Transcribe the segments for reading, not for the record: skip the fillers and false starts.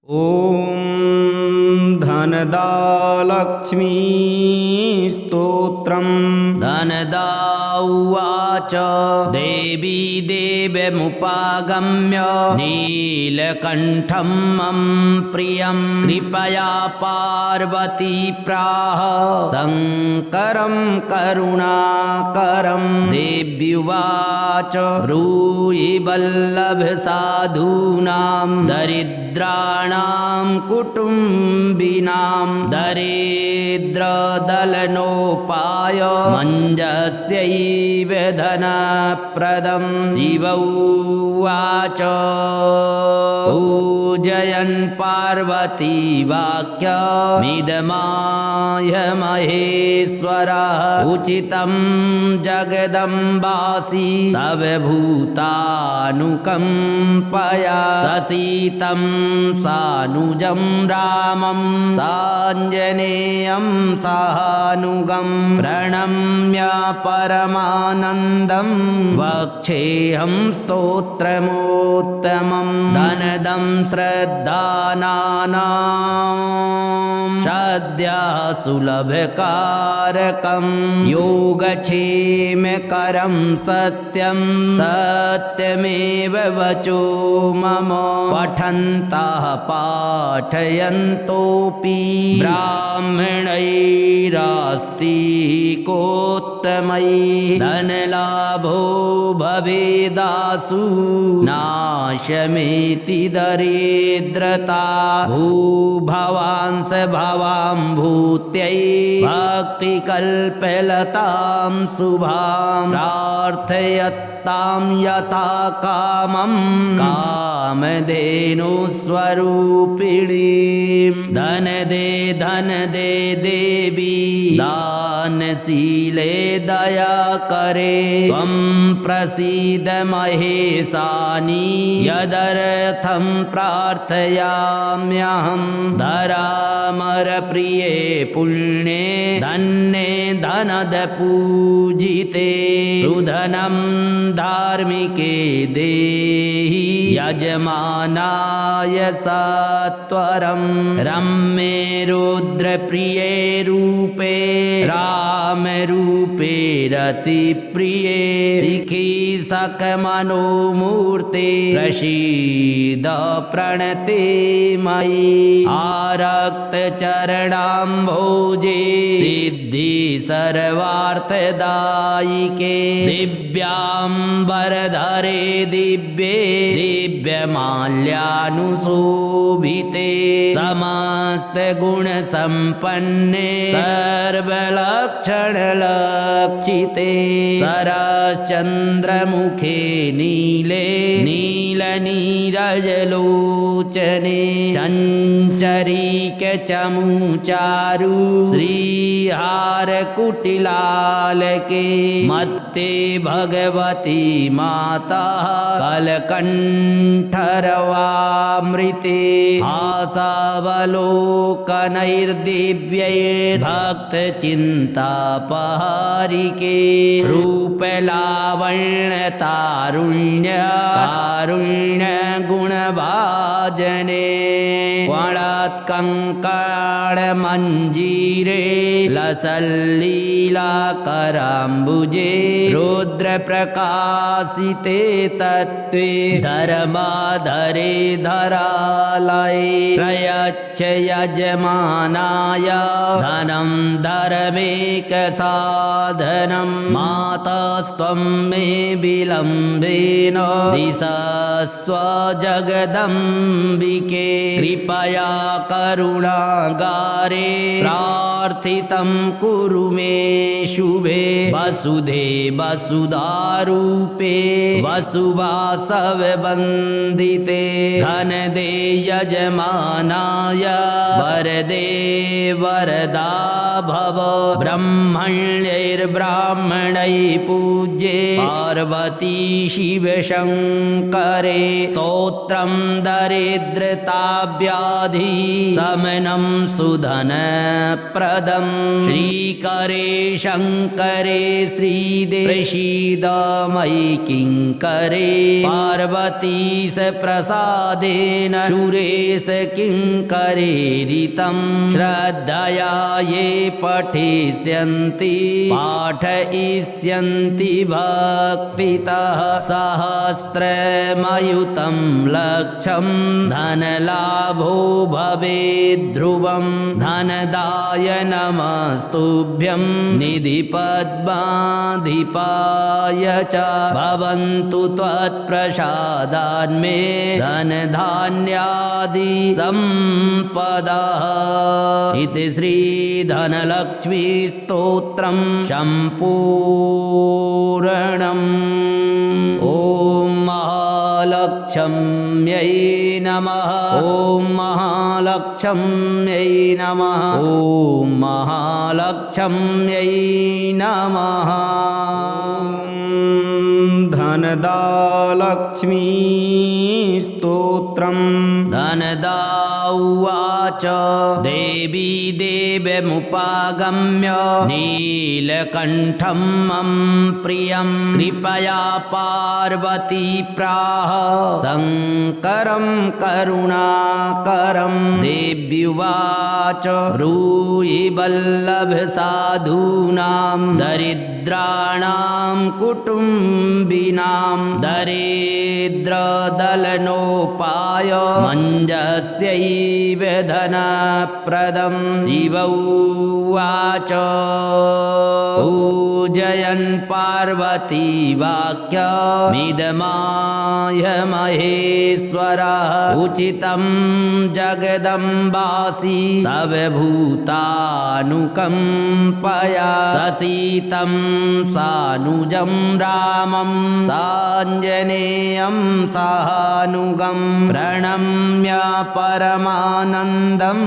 ॐ धनदा लक्ष्मी स्तोत्रम्। धनदा उवाच देवी देवमुपागम्य नीलकण्ठं मम प्रियं कृपया पार्वती प्राह शङ्करं करुणाकरं। देव्युवाच ब्रूहि वल्लभ साधूनां दरिद्राणां कुटुम्बिनां दरिद्रदलनोपाय मञ्जस्यैव धनप्रदं। शिव उवाच पूजयन् पार्वती वाक्यमिदमाह महेश्वरः उचितं जगदम्बासि तव भूतानुकम्पया। ससीतं सानुजं रामं साञ्जनेयं सानुगं प्रणम्य परमानन्दं वक्षेऽहं स्तोत्रमोत्तमं। धनदं श्रद्धानानां श्रद्धया सुलभकारकं योगक्षेमकरं सत्यं सत्यमेव वचो मम। पठन्तः पाठयन्तोऽपि ब्राह्मणैरास्तिकोत्तमैः धनलाभो भवेदासु नाशमेति दरिद्रता। भूभवांस भवां भूत्यै भक्तिकल्पलतां शुभां प्रार्थयत्तां यथा कामं कामधेनुस्वरूपिणीं। धन दे देवी दानशीले दया करे त्वं प्रसीद महेशानि यदर्थं प्रार्थयाम्यहं। धरामरप्रिये पुण्ये धन्ये धनद पूजिते सुधनं धार्मिके देहि यजमानाय सत्वरं। रम्ये रुद्रप्रिये रूपे रामरूपे रतिप्रिये शिखि सकमनोमूर्ते प्रसीद प्रणते मयि। आरक्तचरणाम्भोजे सिद्धि सर्वार्थदायिके दिव्याम्बरधरे दिव्ये दिव्यमाल्यानुशोभिते समस्तगुणसम्पन्ने सर्वलक्षणलक्षिते। शरच्चन्द्रमुखे नीले नीलनीरजलोचने चञ्चरीकचमुचारु श्रीहारकुटिलालके मत्ते भगवती माता कलकण्ठरवामृते। आशावलोकनैर्दिव्यैर्भक्तचिन्तापहारिके रूपलावण्यतारुण्य कारुण्यगुणभाजने। वणत्कङ्कणमञ्जीरे लसल्लीलाकराम्बुजे रुद्रप्रकाशिते तत्त्वे धर्माधरे धरालये। प्रयच्छ यजमानाय धनं धर्मेकसाधनं मातास्त्वं मे विलम्बेन दिशस्व जगदम्बिके। कृपया करुणागारे प्रार्थितं कुरु मे शुभे। वसुधे वसुधारूपे वसुवासववन्दिते धनदे यजमानाय वरदे वरदा भव। ब्रह्मण्यैर्ब्राह्मणैः पूज्ये पार्वती शिवशङ्करे। स्तोत्रं दरिद्रताव्याधि शमनं सुधनप्रदं। प्रदम् श्रीकरे शङ्करे श्रीदेव प्रसीद मयि किङ्करे पार्वतीश प्रसादेन सुरेश किङ्करेरितं श्रद्धया ये पठिष्यन्ति पाठयिष्यन्ति भक्तितः सहस्रमयुतं लक्षं धनलाभो भवेद् ध्रुवं धनदाय नमस्तुभ्यं निधिपद्माधिपाय च भवन्तु त्वत्प्रसादान्मे धनधान्यादि सम्पदः इति श्रीधनलक्ष्मी स्तोत्रं सम्पूर्णम्। ॐ महालक्ष्म्यै नमः। ॐ महालक्ष्म्यै नमः। ॐ महालक्ष्म्यै नमः। धनदालक्ष्मी स्तोत्रम्। धनदा उवाच देवी देवमुपागम्य नीलकण्ठं मम प्रियं कृपया पार्वती प्राह शङ्करं करुणाकरं देव्युवाच ब्रूहि वल्लभ साधूनां दरिद्राणां कुटुम्बिनां दरिद्रदलनोपाय मञ्जस्यैव धनप्रदं शिव उवाच पूजयन् पार्वती वाक्यमिदमाय महेश्वरः उचितं जगदम्बासि तव भूतानुकम्पया ससीतं सानुजं रामं साञ्जनेयं सानुगं प्रणम्य परमानन्दं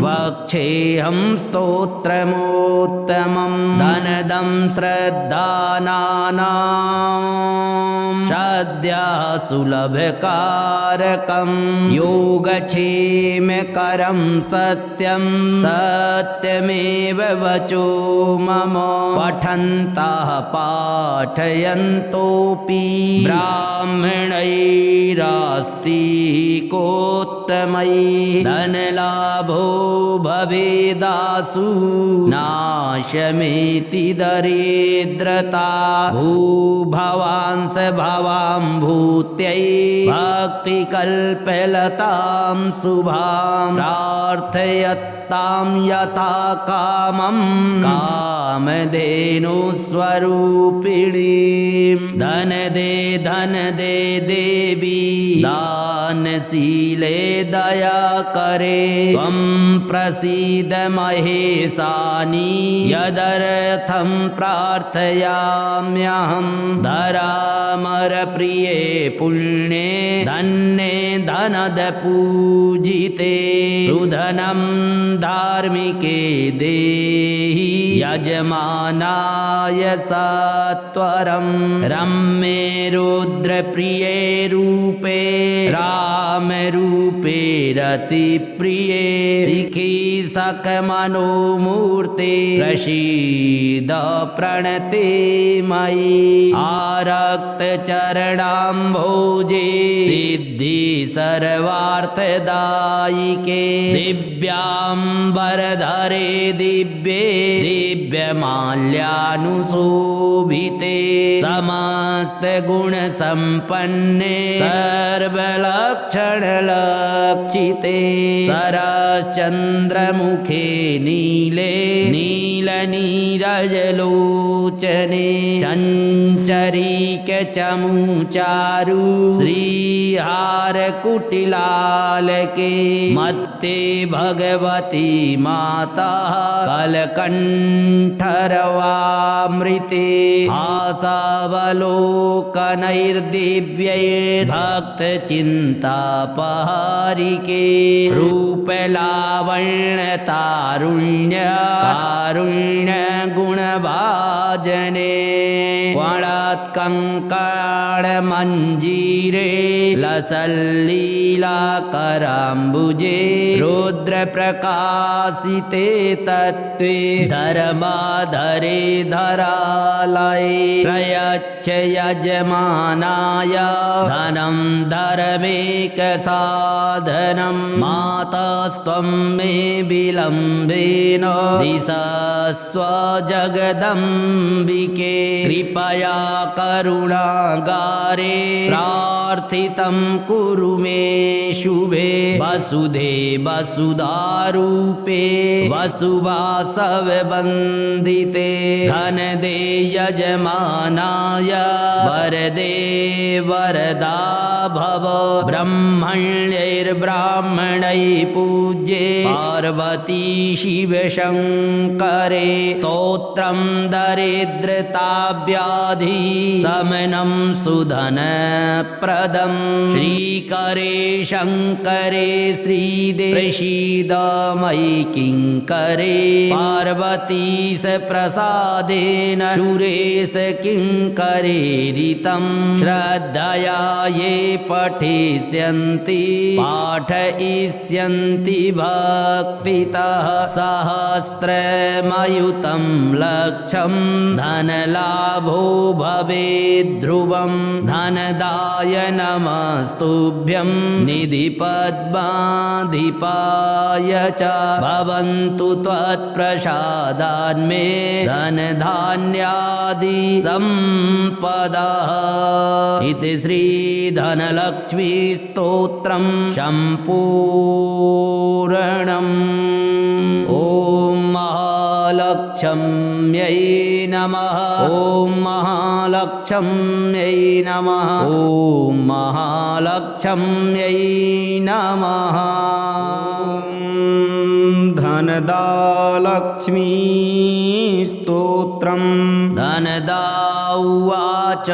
वक्षेऽहं स्तोत्रमोत्तमं धनदं श्रद्धानानां सद्यः सुलभकारकं योगक्षेमकरं सत्यं सत्यमेव वचो मम पठन्तः पाठयन्तोऽपि ब्राह्मणैरास्तिकोत्तमैः धनलाभो भवेदासु नाशमेति दरिद्रता भूभवांस भवां भूत्यै भक्तिकल्पलतां शुभां प्रार्थयत्तां यथा कामं कामधेनुस्वरूपिणीं धन दे देवी दानशीले दया करे त्वं प्रसीद महेशानि यदर्थं प्रार्थयाम्यहं धरामरप्रिये पुण्ये धन्ये धनद पूजिते सुधनं धार्मिके देहि यजमानाय सत्वरं रम्ये रुद्रप्रिये रूपे रामरूपे रतिप्रिये शिखी सकमनोमूर्ते प्रसीद प्रणते मयि आरक्तचरणाम्भोजे सिद्धि सर्वार्थदायिके दिव्याम्बरधरे दिव्ये दिव्यमाल्यानुशोभिते समस्तगुणसम्पन्ने सर्वलक्षणलक्षिते शरश्चन्द्रमुखे नीले नीलनीरजलोचने चञ्चरीकचमुचारु श्रीहारकुटिलालके मत्ते भगवती माता कलकण्ठरवामृते आशावलोकनैर्दिव्यैर्भक्तचिन्तापहारिके रूपलावण्यतारुण्य कारुण्यगुण भाजने वणत्कङ्कणमञ्जीरे लसल्लीलाकराम्बुजे रुद्रप्रकाशिते तत्त्वे धर्माधरे धरालये प्रयच्छ यजमानाय धनं धर्मेकसाधनं मातस्त्वं मे विलम्बेन दिशस्व जगदम्बिके कृपया करुणागारे प्रार्थितं कुरु मे शुभे वसुधे वसुधारूपे वसुवासववन्दिते धनदे यजमानाय वरदे वरदा भव ब्रह्मण्यैर्ब्राह्मणैः पूज्ये पार्वती शिवशङ्करे स्तोत्रं दरिद्रताव्याधि शमनं सुधनप्रदं श्रीकरे शङ्करे श्रीदे प्रसीद मयि किङ्करे पार्वतीश प्रसादेन सुरेश किङ्करेरितं श्रद्धया ये पठिष्यन्ति पाठयिष्यन्ति भक्तितः सहस्रमयुतं लक्षं धनलाभो भवेद् ध्रुवं धनदाय नमस्तुभ्यं निधिपद्माधिपाय च भवन्तु त्वत्प्रसादान्मे धनधान्यादि सम्पदः इति श्रीधनलक्ष्मी स्तोत्रं सम्पूर्णम्। ॐ महालक्ष्म्यै नमः। ॐ महालक्ष्म्यै नमः। ॐ महालक्ष्म्यै नमः। धनदालक्ष्मी स्तोत्रम्। धनदा उवाच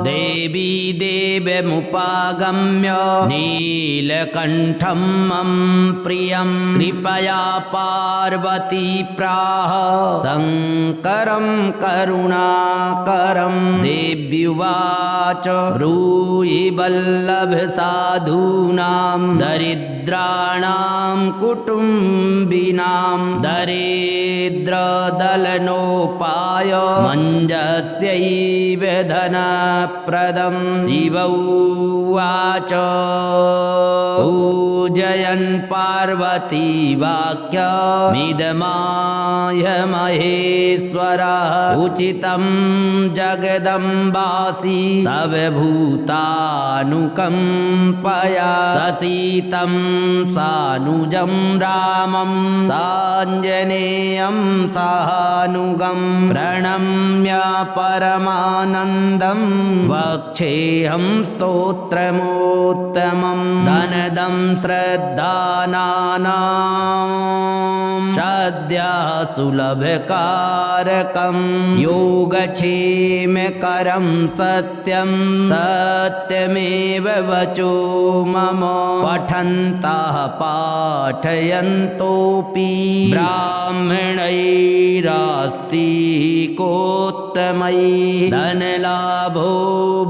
देवी देवमुपागम्य नीलकण्ठं मम प्रियं कृपया पार्वती प्राह शङ्करं करुणाकरं देव्युवाच ब्रूहि वल्लभ साधूनां दरिद्राणां कुटुम्बिनां दरिद्रदलनोपाय मञ्जस्यैव धनप्रदं शिव उवाच पूजयन् पार्वती वाक्यमिदमाय महेश्वरः उचितं जगदम्बासि तव भूतानुकम्पया ससीतं सानुजं रामं साञ्जनेयं सानुगं प्रणम्य परमानन्दं वक्षेऽहं स्तोत्रमोत्तमं धनदं श्रद्धानानां श्रद्धया सुलभकारकं योगक्षेमकरं सत्यं सत्यमेव वचो मम पठन्तः पाठयन्तोऽपि ब्राह्मणैरास्तिकोत्तमैः धनलाभो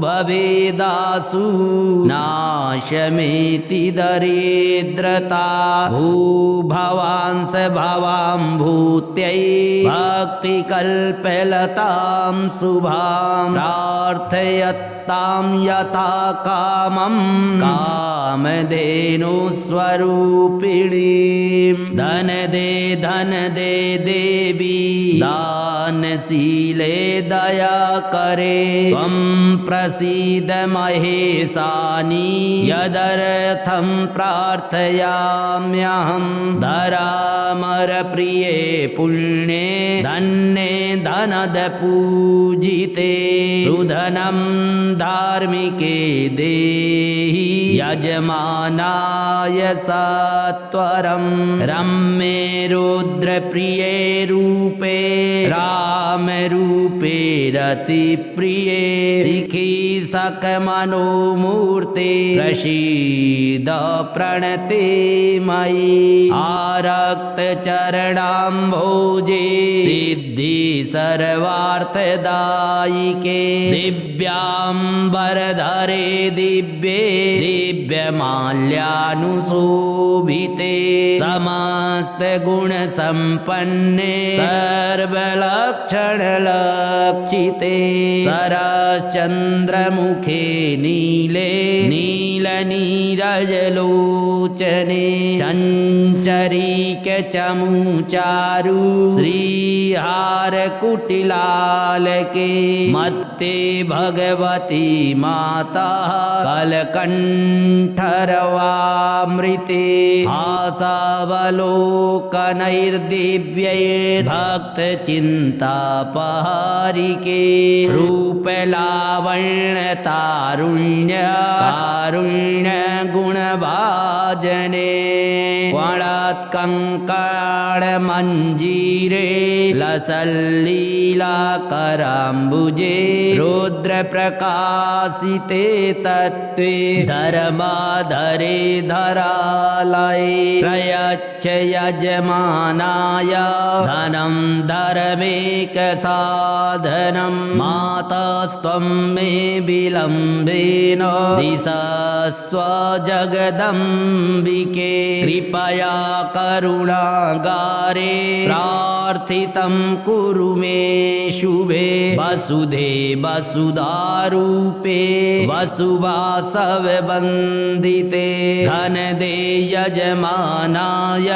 भवेदासु नाशमेति दरिद्रता भूभवांस भवां भूत्यै भक्तिकल्पलतां शुभां प्रार्थयत्तां यथा कामं कामधेनुस्वरूपिणीं धन दे देवी दानशीले दया करे त्वं प्रसीद महेशानि यदर्थं प्रार्थयाम्यहं धरामरप्रिये पुण्ये धन्ये धनद पूजिते सुधनं धार्मिके देहि यजमानाय सत्वरं रम्ये रुद्रप्रिये रूपे रामरूपे रतिप्रिये शिखी सकमनोमूर्ते प्रसीद प्रणते मयि आरक्ष चरणाम्भोजे सिद्धि सर्वार्थदायिके दिव्याम्बरधरे दिव्ये दिव्यमाल्यानुशोभिते समस्त गुणसम्पन्ने सर्वलक्षणलक्षिते शरच्चन्द्रमुखे नीले नीलनीरजलोचने चञ्चरीकचमुचारु श्रीहारकुटिलालके मत्ते भगवती माता कलकण्ठरवामृते हासावलोकनैर्दिव्यैर्भक्तचिन्तापहारिके रूपलावण्यतारुण्य कारुण्यगुणभाजने क्वणत्कङ्कणमञ्जीरे लसल्लीलाकराम्बुजे रुद्रप्रकाशिते तत्त्वे धर्माधरे धरालये प्रयच्छ यजमानाय धनं धर्मेकसाधनं मातास्त्वं मे विलम्बेन दिशस्व जगदम्बिके कृपया करुणागारे प्रार्थितं कुरु मे शुभे वसुधे वसुधारूपे वसुवासववन्दिते धनदे यजमानाय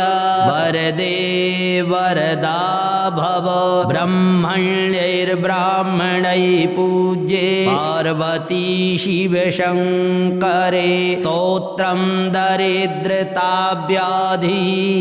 वरदे वरदा भव ब्रह्मण्यैर्ब्राह्मणैः पूज्ये पार्वती शिवशङ्करे स्तोत्रं दरिद्रताव्याधि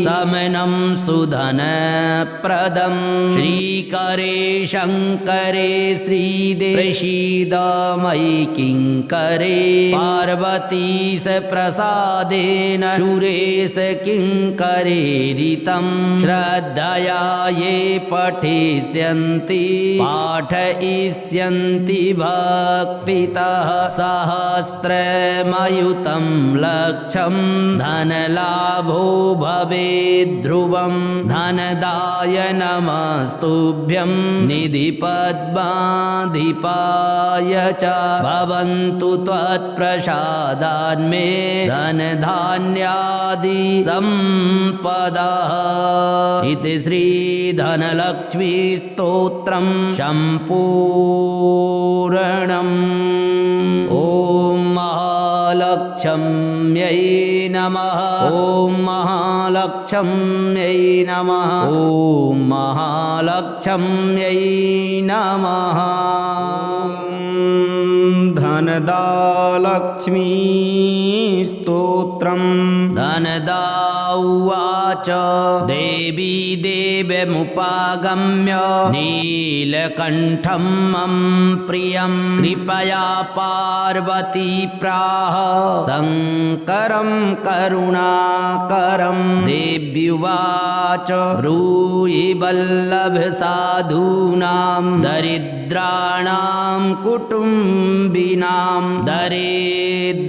शमनं सुधनप्रदं श्रीकरे शङ्करे श्रीदे प्रसीद मयि किङ्करे पार्वतीश प्रसादेन सुरेश किङ्करेरितं श्रद्धया ये पठिष्यन्ति पाठयिष्यन्ति भक्तितः सहस्रमयुतं लक्षं धनलाभो भवेद्ध्रुवं धनदाय नमस्तुभ्यं निधिपद्माधिपाय च भवन्तु त्वत्प्रसादान्मे धनधान्यादि सम्पदः इति श्रीधनलक्ष्मी स्तोत्रं सम्पूर्णम्। ॐ महालक्ष्म्यै नमः। ॐ महालक्ष्म्यै नमः। ॐ महालक्ष्म्यै नमः। धनदालक्ष्मी स्तोत्रम्। धनदा उवाच देवी देवमुपागम्य नीलकण्ठं मम प्रियं कृपया पार्वती प्राह शङ्करं करुणाकरं देव्युवाच ब्रूहि वल्लभ साधूनां दरिद्राणां कुटुम्बिनां दरिद्रदलनोपाय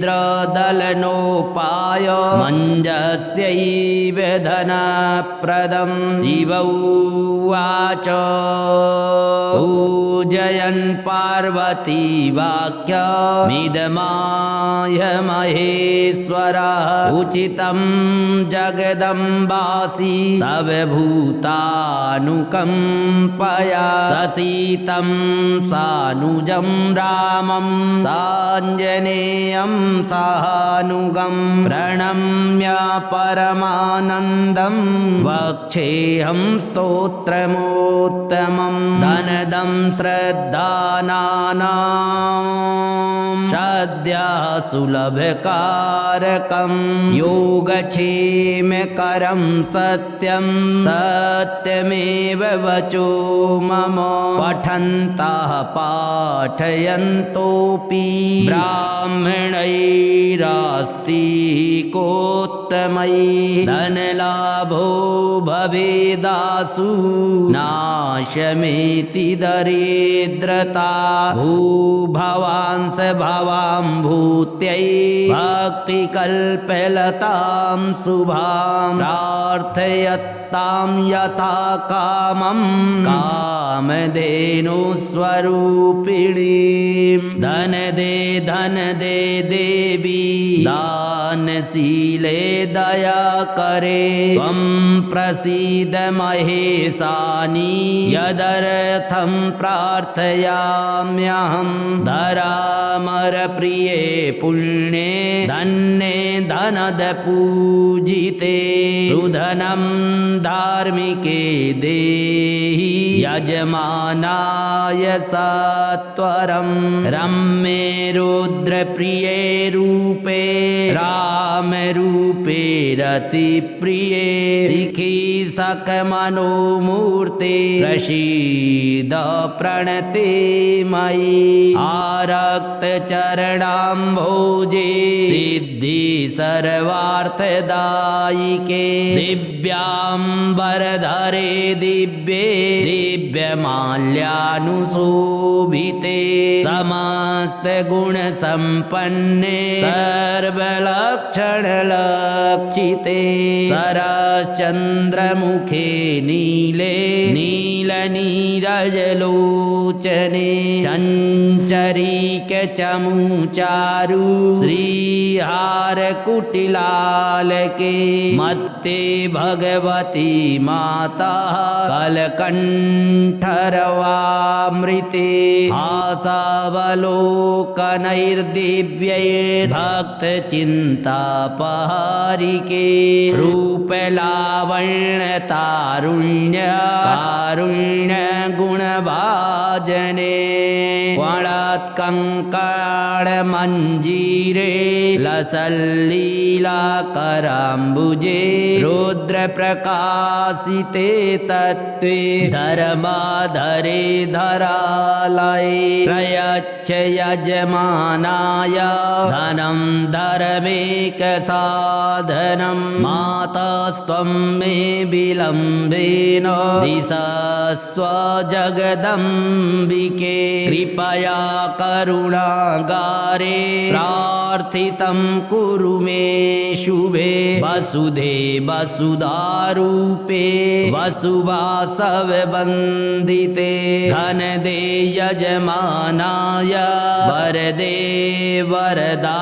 मञ्जस्यैव धनप्रदं शिव उवाच पूजयन् पार्वती वाक्यमिदमाय महेश्वरः उचितं जगदम्बासि तव भूतानुकम्पया ससीतं सानुजं रामं साञ्जनेयं सानुगं प्रणम्य परमानन्दं वक्षेऽहं स्तोत्रमोत्तमं धनदं श्रद्धानानां श्रद्धया सुलभकारकं योगक्षेमकरं सत्यं सत्यमेव वचो मम पठन्तः पाठयन्तोऽपि ब्राह्मणैरास्तिकोत्तमैः धनलाभो भवेदासु नाशमेति दरिद्रता भूभवांस भवां भूत्यै भक्तिकल्पलतां शुभां प्रार्थयत् यथा कामं कामधेनुस्वरूपिणीं धन दे देवी दानशीले दया करे त्वं प्रसीद महेशानि यदर्थं प्रार्थयाम्यहं धरामर प्रिये पुण्ये धन्ये धनद पूजिते सुधनं धार्मिके देहि यजमानाय सत्वरं रम्ये रुद्रप्रिये रूपे रामरूपे रतिप्रिये शिखि सकमनोमूर्ते प्रसीद प्रणते मयि आरक्तचरणाम्भोजे सिद्धि सर्वार्थदायिके दिव्याम्बरधरे दिव्ये दिव्यमाल्यानुशोभिते समस्तगुणसम्पन्ने सर्वलक्षणलक्षिते शरश्चन्द्रमुखे नीले नीलनीरजलोचने चञ्चरीकचमुचारु श्रीहारकुटिलालके मत्ते भगवती माता कलकण्ठरवामृते आशावलोकनैर्दिव्यैर्भक्तचिन्तापहारिके रूपलावण्यतारुण्य कारुण्यगुणभाजने क्वणत्कङ्कणमञ्जीरे लसल्लीलाकराम्बुजे रुद्रप्रकाशिते तत्त्वे धर्माधरे धरालये प्रयच्छ यजमानाय धनं धर्मेकसाधनं मातास्त्वं मे विलम्बेन दिशस्व जगदम्बिके कृपया करुणागारे प्रार्थितं कुरु मे शुभे वसुधे वसुधारूपे वसुवासववन्दिते धनदे यजमानाय वरदे वरदा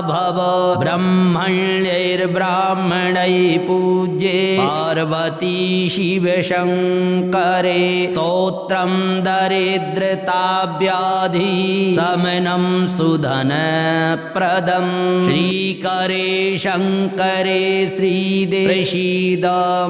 भव ब्रह्मण्यैर्ब्राह्मणैः पूज्ये पार्वती शिवशङ्करे स्तोत्रं दरिद्रताव्याधि शमनं सुधनप्रदं श्रीकरे शङ्करे श्रीदेव प्रसीद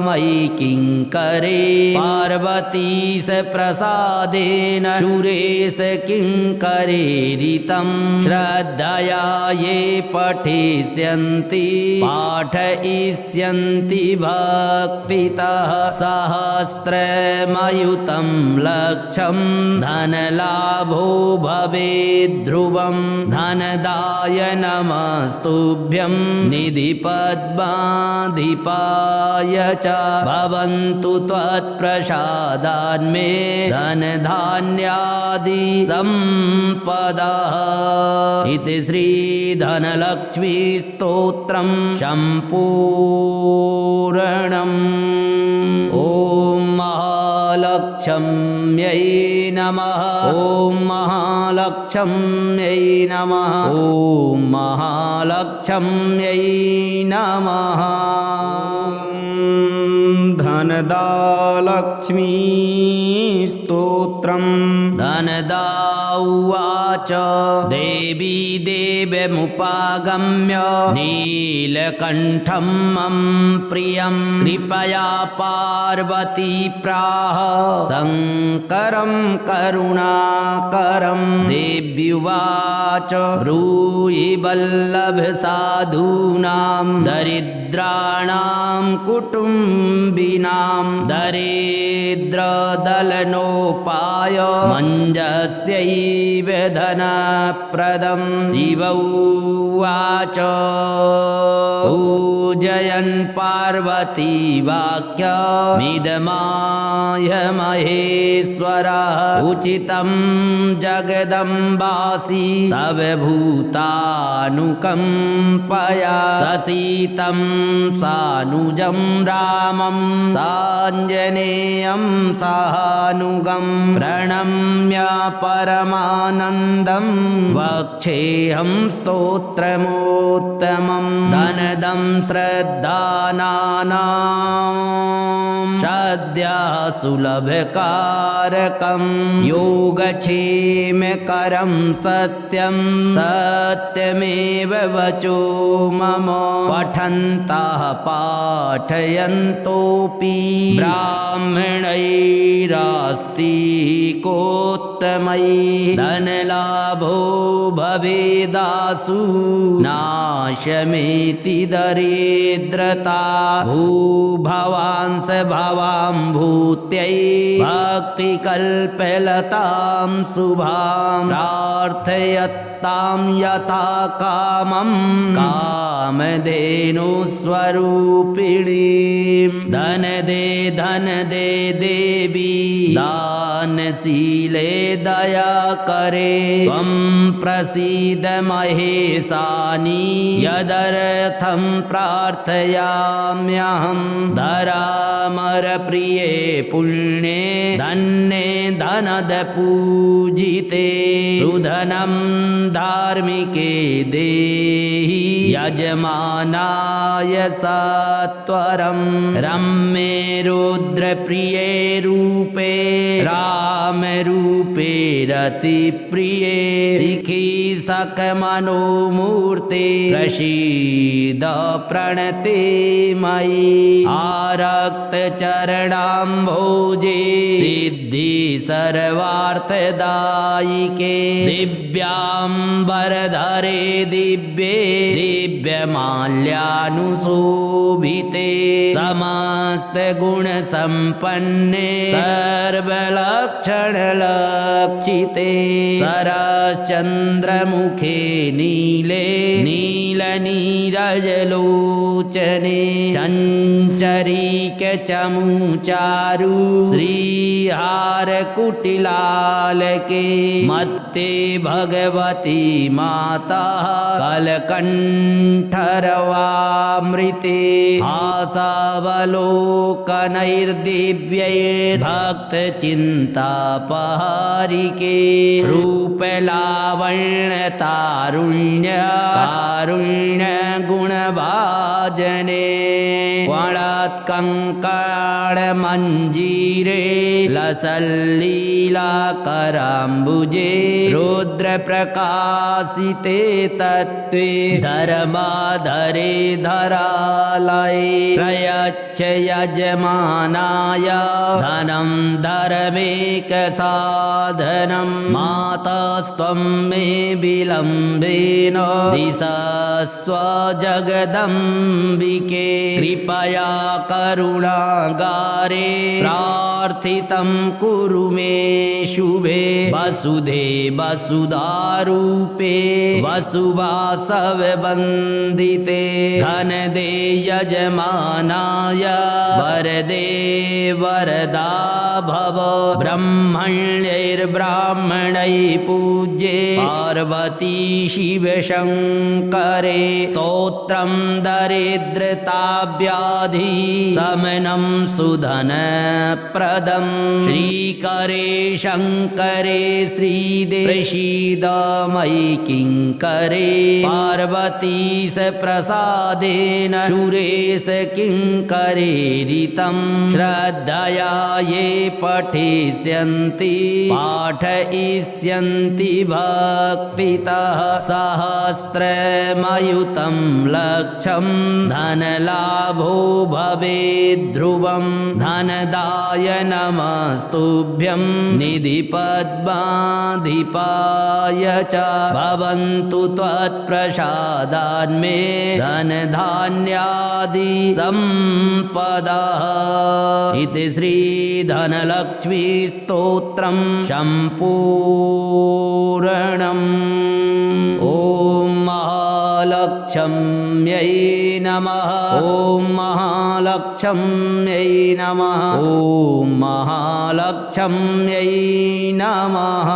मयि किङ्करे पार्वतीश प्रसादेन सुरेश किङ्करेरितं श्रद्धया ये पठिष्यन्ति पाठयिष्यन्ति भक्तितः सहस्रमयुतं लक्षं धनलाभो भवेद्ध्रुवं धनदाय नमस्तुभ्यं निधिपद्माधिपाय च भवन्तु त्वत्प्रसादान्मे धनधान्यादि सम्पदः इति श्रीधनलक्ष्मी स्तोत्रं सम्पूर्णम्। ॐ महालक्ष्म्यै नमः। ॐ महालक्ष्म्यै नमः। ॐ महालक्ष्म्यै नमः। धनदालक्ष्मी स्तोत्रम्। धनदा उवाच देवी देवमुपागम्य नीलकण्ठं मम प्रियं कृपया पार्वती प्राह शङ्करं करुणाकरं देव्युवाच ब्रूहि वल्लभ साधूनां दरिद्राणां कुटुम्बिनां दरिद्रदलनोपाय मञ्जस्यैव धनप्रदं शिव उवाच पूजयन् पार्वती वाक्यमिदमाय महेश्वरः उचितं जगदम्बासि तव भूतानुकम्पया ससीतं सानुजं रामं साञ्जनेयं सानुगं प्रणम्य परमानन्दं वक्षेऽहं स्तोत्रमोत्तमं धनदं श्रद्धानानां श्रद्धा सुलभकारकं योगक्षेमकरं सत्यं सत्यमेव वचो मम पठन्तः पाठयन्तोऽपि ब्राह्मणैरास्तिकोत्तमैः धनलाभो भवेदासु नाशमेति दरिद्रता भूभवांस भवां भूत्यै भक्तिकल्पलतां शुभां प्रार्थयत्तां यथा कामं कामधेनुस्वरूपिणीं धन दे देवी दानशीले दया करे त्वं प्रसीद महेशानि यदर्थं प्रार्थयाम्यहं धरामरप्रिये पुण्ये धन्ये धनद पूजिते सुधनं धार्मिके देहि यजमानाय सत्वरं रम्ये रुद्रप्रिये रूपे रामरूपे रतिप्रिये शिखी सकमनोमूर्ते प्रसीद प्रणते मयि आरक्तचरणाम्भोजे सिद्धि सर्वार्थदायिके दिव्याम्बरधरे दिव्ये दिव्यमाल्यानुशोभिते समस्तगुणसम्पन्ने सर्वलक्षणलक्षिते शरश्चन्द्रमुखे नीले नीलनीरजलोचने चञ्चरीकचमुचारु श्रीहारकुटिलालके मत्ते भगवती माता कलकण्ठरवामृते आशावलोकनैर्दिव्यैर्भक्तचिन्तापहारिके रूपलावण्यतारुण्य कारुण्यगुणभाजने वणत्कङ्कणमञ्जीरे लसल्लीलाकराम्बुजे रुद्रप्रकाशिते तत्त्वे धर्माधरे धरालये प्रयच्छ यजमानाय धनं धर्मेकसाधनं मातास्त्वं मे विलम्बेन दिशस्व जगदम्बिके कृपया करुणागारे प्रार्थितं कुरु मे शुभे वसुधे वसुधारूपे वसुवासववन्दिते धनदे यजमानाय वरदे वरदा भव ब्रह्मण्यैर्ब्राह्मणैः पूज्ये पार्वती शिवशङ्करे स्तोत्रं दरिद्रताव्याधि शमनं सुधनप्रदं श्रीकरे शङ्करे श्रीदेव प्रसीद मयि किङ्करे पार्वतीश प्रसादेन सुरेश किङ्करेरितं श्रद्धया ये पठिष्यन्ति पाठयिष्यन्ति भक्तितः सहस्रमयुतं लक्षं धनलाभो भवेद्ध्रुवं धनदाय नमस्तुभ्यं निधिपद्माधिपाय च भवन्तु त्वत्प्रसादान्मे धनधान्यादि सम्पदः इति श्रीधनलक्ष्मी स्तोत्रं सम्पूर्णम्। ॐ महालक्ष्मी महालक्ष्म्यै नमः ॐ महालक्ष्म्यै नमः ॐ महालक्ष्म्यै नमः।